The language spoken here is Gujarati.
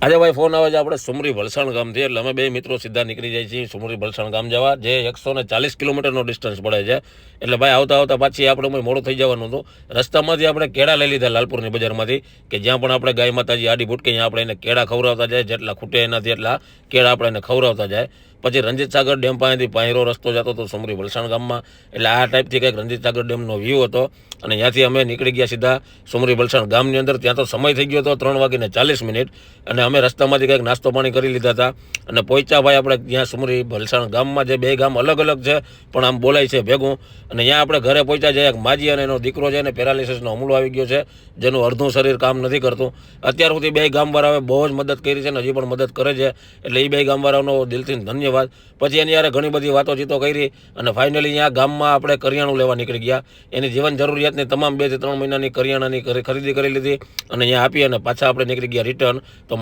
આજે ભાઈ ફોન આવે છે આપણે સુમરી વલસાડ ગામથી, એટલે અમે બે મિત્રો સીધા નીકળી જાય છીએ સુમરી વલસાડ ગામ જવા, જે 140 કિલોમીટરનો ડિસ્ટન્સ પડે છે. એટલે ભાઈ આવતા આવતા પાછી આપણે મોડું થઈ જવાનું હતું. રસ્તામાંથી આપણે કેળા લઈ લીધા લાલપુરની બજારમાંથી, કે જ્યાં પણ આપણે ગાય માતાજી આડી ભૂટકે ત્યાં આપણે એને કેળા ખવડાવતા જાય, જેટલા ખૂટે એનાથી એટલા કેળા આપણે એને ખવડાવતા જાય. પછી રણજીત સાગર ડેમ પાસેથી પાંયરો રસ્તો જતો હતો સુમરી વલસાડ ગામમાં, એટલે આ ટાઈપથી કંઈક રણજીત સાગર ડેમનો વ્યૂ હતો. અને ત્યાંથી અમે નીકળી ગયા સીધા સુમરી વલસાડ ગામની અંદર. ત્યાં તો સમય થઈ ગયો હતો 3:40. અને અમે રસ્તામાંથી કંઈક નાસ્તો પાણી કરી લીધા હતા અને પહોંચ્યા ભાઈ આપણે ત્યાં સુમરી વલસાડ ગામમાં. જે બે ગામ અલગ અલગ છે પણ આમ બોલાય છે ભેગું. અને ત્યાં આપણે ઘરે પહોંચ્યા છે. એક માજી અને એનો દીકરો છે, એને પેરાલિસિસનો હુમલો આવી ગયો છે, જેનું અડધું શરીર કામ નથી કરતું. અત્યાર સુધી બે ગામવાળાએ બહુ જ મદદ કરી છે અને હજી પણ મદદ કરે છે, એટલે એ બે ગામવાળાનો દિલથી ધન્યવાદ. પછી એની યારે ઘણી બધી વાતોચીતો કરી અને ફાઇનલી અહીંયા ગામમાં આપણે કરિયાણું લેવા નીકળી ગયા. એની જીવન જરૂરિયાતની તમામ 2 થી 3 મહિનાની કરિયાણાની ખરીદી કરી લીધી અને અહીંયા આપી અને પાછા આપણે નીકળી ગયા રિટર્ન. તો